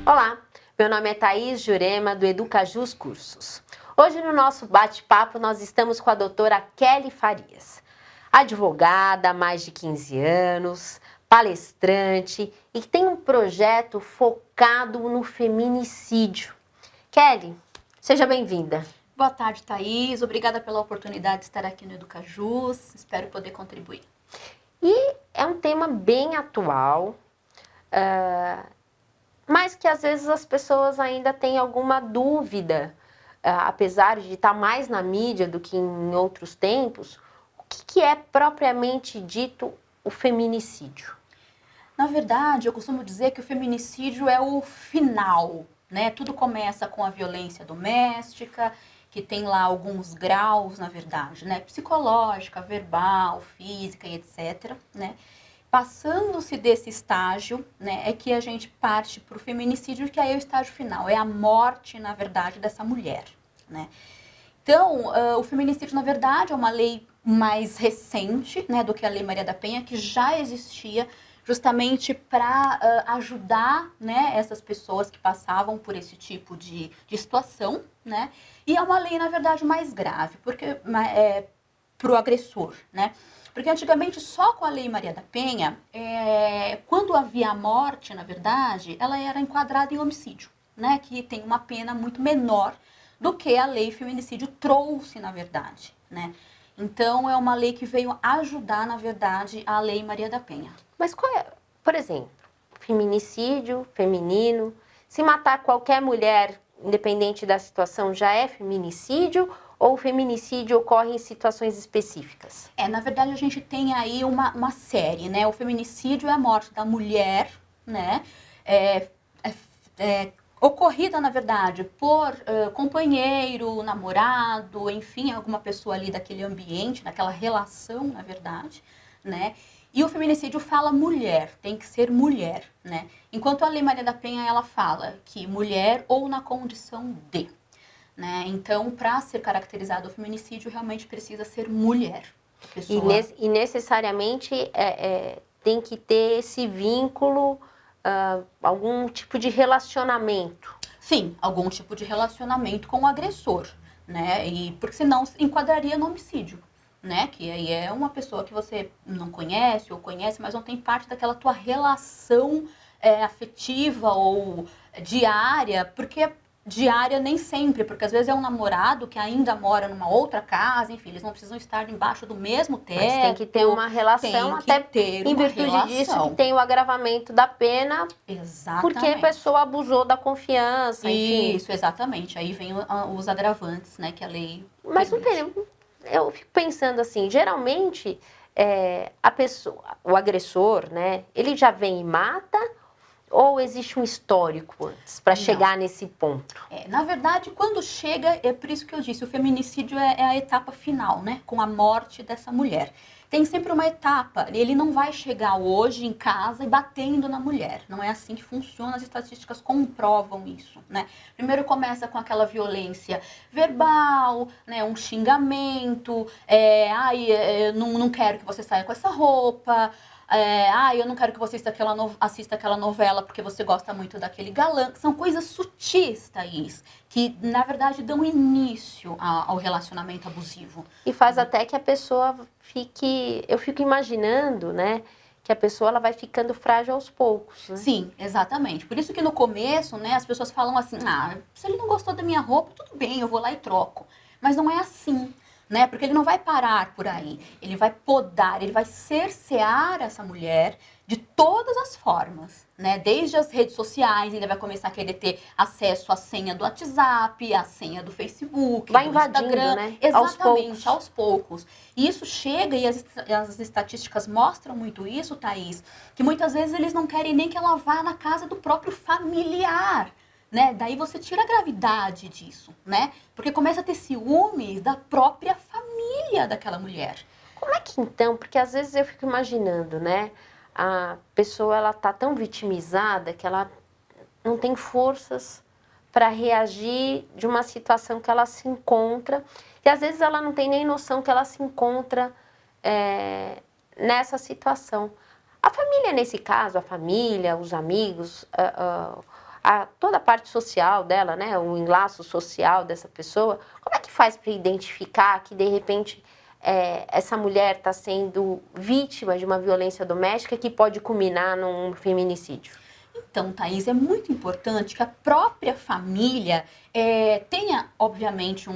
Olá, meu nome é Thaís Jurema, do Educajus Cursos. Hoje no nosso bate-papo nós estamos com a doutora Kelly Farias, advogada há mais de 15 anos, palestrante e que tem um projeto focado no feminicídio. Kelly, seja bem-vinda. Boa tarde, Thaís. Obrigada pela oportunidade de estar aqui no Educajus. Espero poder contribuir. E é um tema bem atual, mas que às vezes as pessoas ainda têm alguma dúvida, apesar de estar mais na mídia do que em outros tempos, o que é propriamente dito o feminicídio? Na verdade, eu costumo dizer que o feminicídio é o final, né? Tudo começa com a violência doméstica, que tem lá alguns graus, na verdade, né? Psicológica, verbal, física e etc, né? Passando-se desse estágio, né, é que a gente parte para o feminicídio, que aí é o estágio final, é a morte, na verdade, dessa mulher, né? Então, o feminicídio, na verdade, é uma lei mais recente, né, do que a Lei Maria da Penha, que já existia justamente para ajudar, né, essas pessoas que passavam por esse tipo de situação, né? E é uma lei, na verdade, mais grave, porque para o agressor, né? Porque antigamente, só com a Lei Maria da Penha, quando havia a morte, na verdade, ela era enquadrada em homicídio, né? Que tem uma pena muito menor do que a lei feminicídio trouxe, na verdade, né? Então, é uma lei que veio ajudar, na verdade, a Lei Maria da Penha. Mas qual é, por exemplo, feminicídio, feminino, se matar qualquer mulher, independente da situação, já é feminicídio? Ou o feminicídio ocorre em situações específicas? Na verdade, a gente tem aí uma série, né? O feminicídio é a morte da mulher, né? Ocorrida, na verdade, por companheiro, namorado, enfim, alguma pessoa ali daquele ambiente, daquela relação, na verdade, né? E o feminicídio fala mulher, tem que ser mulher, né? Enquanto a Lei Maria da Penha, ela fala que mulher ou na condição de, né? Então, para ser caracterizado o feminicídio, realmente precisa ser mulher. E necessariamente tem que ter esse vínculo, algum tipo de relacionamento. Sim, algum tipo de relacionamento com o agressor, né? E porque senão enquadraria no homicídio, né? Que aí é uma pessoa que você não conhece ou conhece, mas não tem parte daquela tua relação afetiva ou diária, porque diária nem sempre, porque às vezes é um namorado que ainda mora numa outra casa, enfim, eles não precisam estar embaixo do mesmo teto. Mas tem que ter uma relação, até em virtude disso que tem o agravamento da pena. Exatamente. Porque a pessoa abusou da confiança, enfim. Isso, exatamente. Aí vem os agravantes, né, que a lei Mas não permite. tem, eu fico pensando assim, geralmente a pessoa, o agressor, né, ele já vem e mata, ou existe um histórico antes para chegar nesse ponto? Na verdade, quando chega, é por isso que eu disse, o feminicídio é a etapa final, né? Com a morte dessa mulher. Tem sempre uma etapa, ele não vai chegar hoje em casa e batendo na mulher. Não é assim que funciona, as estatísticas comprovam isso, né? Primeiro começa com aquela violência verbal, né? Um xingamento, não quero que você saia com essa roupa, eu não quero que você assista aquela novela porque você gosta muito daquele galã. São coisas sutis, Thaís, que na verdade dão início ao relacionamento abusivo. E faz até que a pessoa fique... Eu fico imaginando, né, que a pessoa ela vai ficando frágil aos poucos, né? Sim, exatamente. Por isso que no começo, né, as pessoas falam assim, se ele não gostou da minha roupa, tudo bem, eu vou lá e troco. Mas não é assim. Né? Porque ele não vai parar por aí, ele vai podar, ele vai cercear essa mulher de todas as formas, né? Desde as redes sociais, ele vai começar a querer ter acesso à senha do WhatsApp, à senha do Facebook, vai do invadindo, Instagram, né? Exatamente, aos poucos. E isso chega, e as estatísticas mostram muito isso, Thaís, que muitas vezes eles não querem nem que ela vá na casa do próprio familiar. Né? Daí você tira a gravidade disso, né? Porque começa a ter ciúmes da própria família daquela mulher. Como é que então, porque às vezes eu fico imaginando, né? A pessoa ela tá tão vitimizada que ela não tem forças para reagir de uma situação que ela se encontra. E às vezes ela não tem nem noção que ela se encontra nessa situação. A família, nesse caso, a família, os amigos, toda a parte social dela, né? O enlaço social dessa pessoa. Como é que faz para identificar que, de repente, essa mulher está sendo vítima de uma violência doméstica que pode culminar num feminicídio? Então, Thaís, é muito importante que a própria família tenha, obviamente,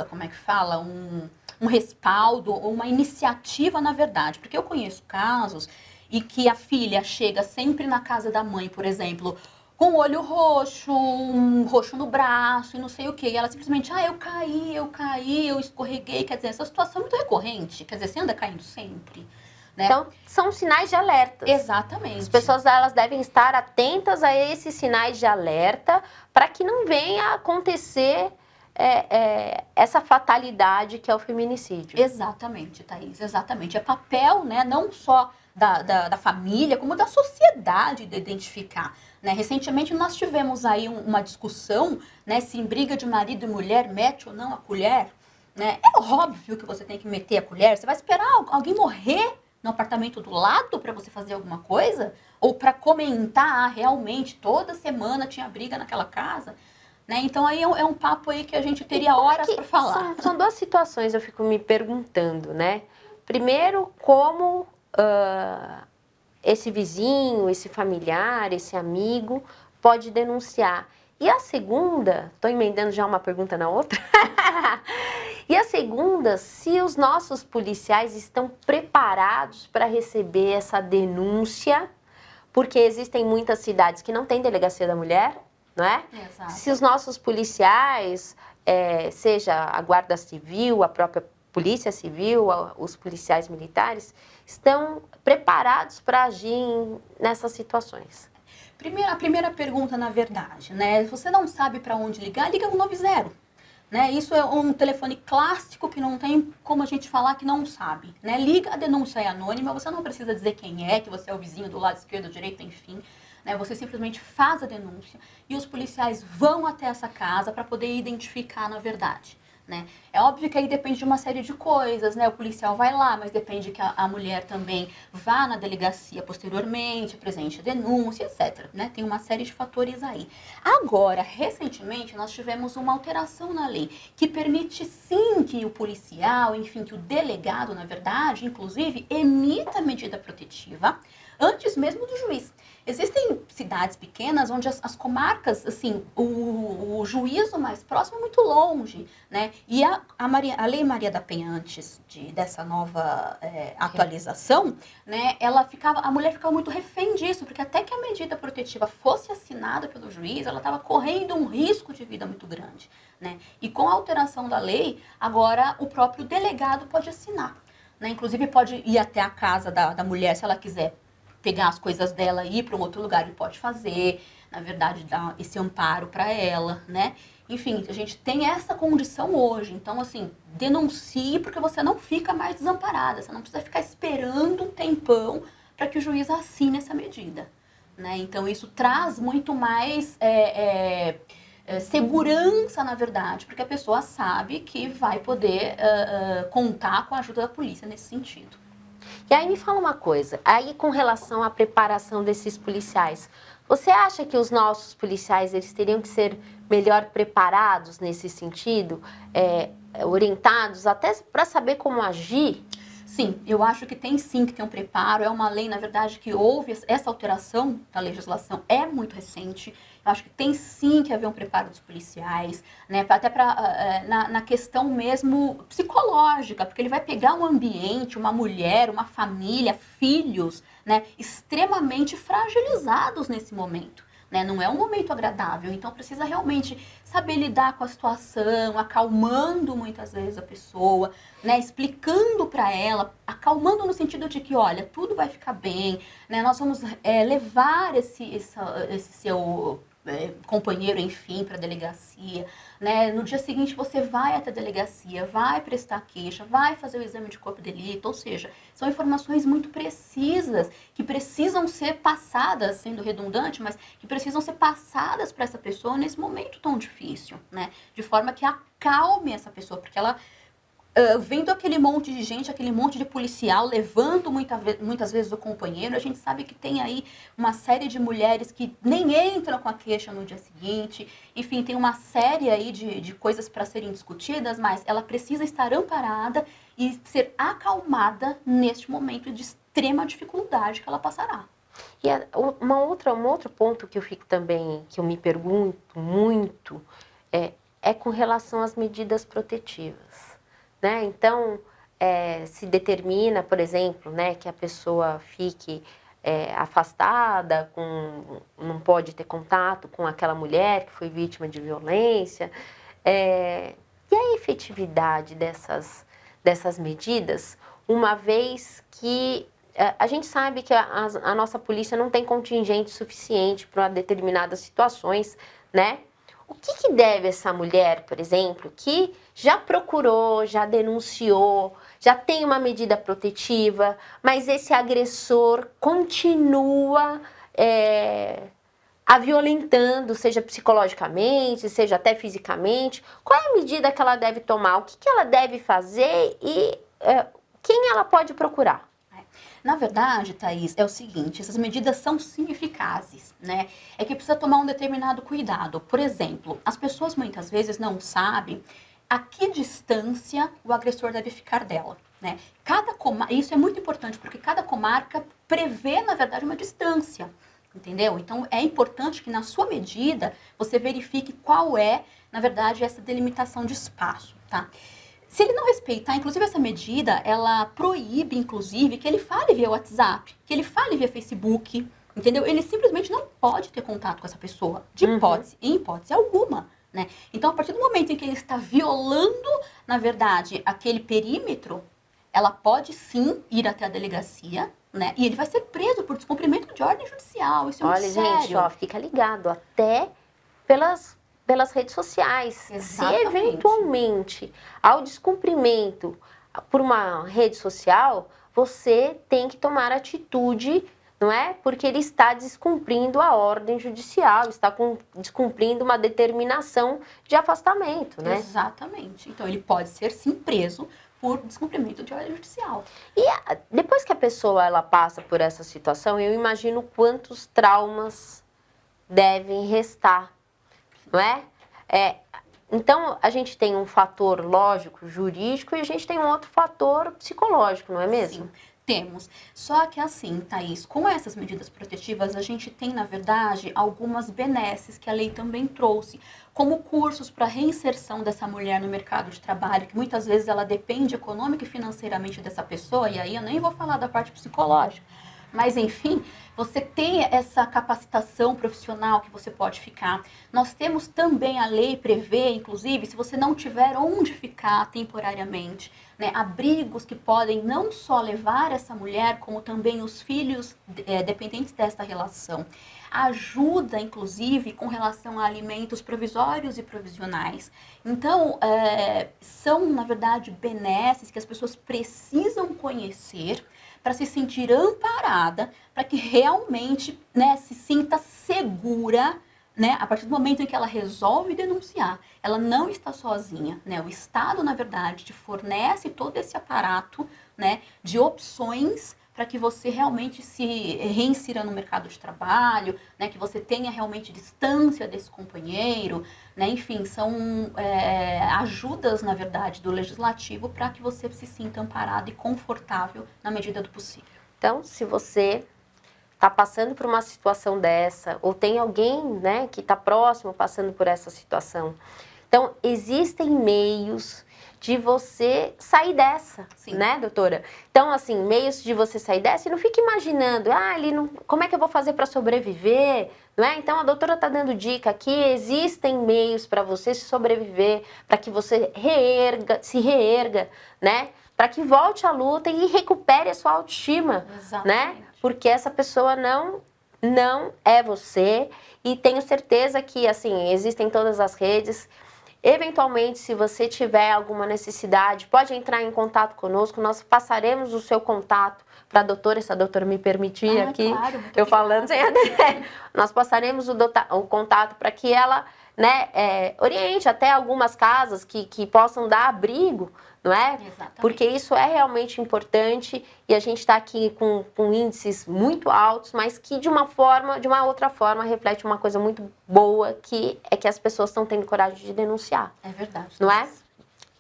como é que fala? Um respaldo ou uma iniciativa, na verdade. Porque eu conheço casos e que a filha chega sempre na casa da mãe, por exemplo, com o olho roxo, um roxo no braço e não sei o quê. E ela simplesmente, eu caí, eu escorreguei. Quer dizer, essa situação é muito recorrente. Quer dizer, você anda caindo sempre, né? Então, são sinais de alerta. Exatamente. As pessoas elas devem estar atentas a esses sinais de alerta para que não venha a acontecer essa fatalidade que é o feminicídio. Exatamente, Thaís, exatamente. É papel, né, não só da família, como da sociedade de identificar. Né? Recentemente nós tivemos aí uma discussão, né, se em briga de marido e mulher mete ou não a colher. Né? É óbvio que você tem que meter a colher. Você vai esperar alguém morrer no apartamento do lado para você fazer alguma coisa? Ou para comentar, realmente, toda semana tinha briga naquela casa? Né? Então aí é um papo aí que a gente teria horas para falar. São duas situações, eu fico me perguntando, né? Primeiro, como esse vizinho, esse familiar, esse amigo pode denunciar. E a segunda, estou emendando já uma pergunta na outra. E a segunda, se os nossos policiais estão preparados para receber essa denúncia, porque existem muitas cidades que não têm delegacia da mulher, não é? Exato. Se os nossos policiais, seja a Guarda Civil, a própria Polícia Civil, os policiais militares, estão preparados para agir nessas situações. A primeira pergunta, na verdade, né? Você não sabe para onde ligar, liga 190. Né? Isso é um telefone clássico que não tem como a gente falar que não sabe. Né? Liga, a denúncia é anônima, você não precisa dizer quem é, que você é o vizinho do lado esquerdo, direito, enfim. Né? Você simplesmente faz a denúncia e os policiais vão até essa casa para poder identificar na verdade. Né? É óbvio que aí depende de uma série de coisas, né? O policial vai lá, mas depende que a mulher também vá na delegacia posteriormente, apresente a denúncia, etc. Né? Tem uma série de fatores aí. Agora, recentemente, nós tivemos uma alteração na lei que permite sim que o policial, enfim, que o delegado, na verdade, inclusive, emita medida protetiva antes mesmo do juiz. Existem cidades pequenas onde as comarcas, assim, o juízo mais próximo é muito longe, né? E a Lei Maria da Penha, antes dessa nova atualização, né, a mulher ficava muito refém disso, porque até que a medida protetiva fosse assinada pelo juiz, ela estava correndo um risco de vida muito grande, né? E com a alteração da lei, agora o próprio delegado pode assinar, né? Inclusive pode ir até a casa da mulher, se ela quiser pegar as coisas dela e ir para um outro lugar, ele pode fazer, na verdade, dar esse amparo para ela, né? Enfim, a gente tem essa condição hoje. Então, assim, denuncie porque você não fica mais desamparada. Você não precisa ficar esperando um tempão para que o juiz assine essa medida, né? Então, isso traz muito mais segurança, na verdade, porque a pessoa sabe que vai poder contar com a ajuda da polícia nesse sentido. E aí me fala uma coisa, aí com relação à preparação desses policiais, você acha que os nossos policiais eles teriam que ser melhor preparados nesse sentido, orientados até para saber como agir? Sim, eu acho que tem sim que ter um preparo. É uma lei, na verdade, que houve essa alteração da legislação, é muito recente. Eu acho que tem sim que haver um preparo dos policiais, né? Até na questão mesmo psicológica, porque ele vai pegar um ambiente, uma mulher, uma família, filhos, né, extremamente fragilizados nesse momento. Né? Não é um momento agradável, então precisa realmente saber lidar com a situação, acalmando muitas vezes a pessoa, né? Explicando para ela, acalmando no sentido de que, olha, tudo vai ficar bem, né? Nós vamos levar esse seu companheiro, enfim, para a delegacia, né? No dia seguinte você vai até a delegacia, vai prestar queixa, vai fazer o exame de corpo de delito, ou seja, são informações muito precisas que precisam ser passadas, sendo redundante, mas que precisam ser passadas para essa pessoa nesse momento tão difícil, né? De forma que acalme essa pessoa, porque ela vendo aquele monte de gente, aquele monte de policial levando muitas vezes o companheiro, a gente sabe que tem aí uma série de mulheres que nem entram com a queixa no dia seguinte. Enfim, tem uma série aí de coisas para serem discutidas, mas ela precisa estar amparada e ser acalmada neste momento de extrema dificuldade que ela passará. E um outro ponto que eu fico também, que eu me pergunto muito, é com relação às medidas protetivas. Né? Então, se determina, por exemplo, né, que a pessoa fique afastada, não pode ter contato com aquela mulher que foi vítima de violência. E a efetividade dessas medidas, uma vez que a gente sabe que a nossa polícia não tem contingente suficiente para determinadas situações, né? O que deve essa mulher, por exemplo, que já procurou, já denunciou, já tem uma medida protetiva, mas esse agressor continua a violentando, seja psicologicamente, seja até fisicamente? Qual é a medida que ela deve tomar? O que ela deve fazer e quem ela pode procurar? Na verdade, Thaís, é o seguinte, essas medidas são sim eficazes, né? É que precisa tomar um determinado cuidado. Por exemplo, as pessoas muitas vezes não sabem a que distância o agressor deve ficar dela, né? Isso é muito importante, porque cada comarca prevê, na verdade, uma distância, entendeu? Então, é importante que na sua medida você verifique qual é, na verdade, essa delimitação de espaço, tá? Se ele não respeitar, inclusive essa medida, ela proíbe, inclusive, que ele fale via WhatsApp, que ele fale via Facebook, entendeu? Ele simplesmente não pode ter contato com essa pessoa, em hipótese alguma, né? Então, a partir do momento em que ele está violando, na verdade, aquele perímetro, ela pode sim ir até a delegacia, né? E ele vai ser preso por descumprimento de ordem judicial. Isso é muito sério. Olha, gente, ó, fica ligado, até pelas redes sociais. Exatamente. Se eventualmente, ao descumprimento por uma rede social, você tem que tomar atitude, não é? Porque ele está descumprindo a ordem judicial, está descumprindo uma determinação de afastamento, né? Exatamente. Então, ele pode ser sim preso por descumprimento de ordem judicial. E depois que a pessoa ela passa por essa situação, eu imagino quantos traumas devem restar. Não é? Então, a gente tem um fator lógico, jurídico, e a gente tem um outro fator psicológico, não é mesmo? Sim, temos. Só que assim, Thaís, com essas medidas protetivas, a gente tem, na verdade, algumas benesses que a lei também trouxe, como cursos para reinserção dessa mulher no mercado de trabalho, que muitas vezes ela depende econômica e financeiramente dessa pessoa, e aí eu nem vou falar da parte psicológica. Mas, enfim, você tem essa capacitação profissional que você pode ficar. Nós temos também, a lei prevê, inclusive, se você não tiver onde ficar temporariamente, né, abrigos que podem não só levar essa mulher, como também os filhos dependentes desta relação. Ajuda, inclusive, com relação a alimentos provisórios e provisionais. Então, são, na verdade, benesses que as pessoas precisam conhecer para se sentir amparada, para que realmente, né, se sinta segura, né, a partir do momento em que ela resolve denunciar. Ela não está sozinha, né? O Estado, na verdade, te fornece todo esse aparato, né, de opções para que você realmente se reinsira no mercado de trabalho, né, que você tenha realmente distância desse companheiro, né, enfim, são ajudas, na verdade, do legislativo para que você se sinta amparado e confortável na medida do possível. Então, se você está passando por uma situação dessa, ou tem alguém, né, que está próximo passando por essa situação, então, existem meios de você sair dessa, Sim. Né, doutora? Então, assim, meios de você sair dessa, e não fique imaginando, como é que eu vou fazer para sobreviver, não é? Então, a doutora está dando dica aqui, existem meios para você sobreviver, para que você se reerga, né? Para que volte à luta e recupere a sua autoestima, Exatamente. Né? Porque essa pessoa não é você, e tenho certeza que, assim, existem todas as redes. Eventualmente, se você tiver alguma necessidade, pode entrar em contato conosco, nós passaremos o seu contato para a doutora, se a doutora me permitir aqui, claro, eu falando sem nós passaremos o contato para que ela, né, oriente até algumas casas que possam dar abrigo, não é? Exatamente. Porque isso é realmente importante e a gente está aqui com índices muito altos, mas que de uma outra forma, reflete uma coisa muito boa, que é que as pessoas estão tendo coragem de denunciar. É verdade. Não é?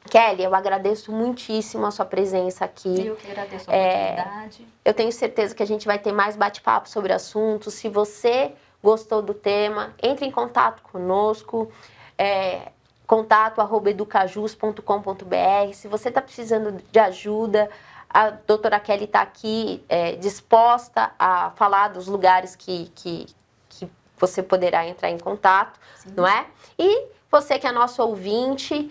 Kelly, eu agradeço muitíssimo a sua presença aqui. Eu que agradeço a oportunidade. Eu tenho certeza que a gente vai ter mais bate-papo sobre o assunto. Se você gostou do tema, entre em contato conosco. contato@educajus.com.br. Se você está precisando de ajuda, a doutora Kelly está aqui disposta a falar dos lugares que você poderá entrar em contato, Sim. não é? E você que é nosso ouvinte,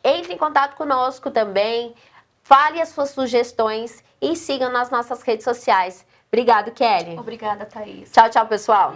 entre em contato conosco também, fale as suas sugestões e sigam nas nossas redes sociais. Obrigado, Kelly. Obrigada, Thaís. Tchau, tchau, pessoal.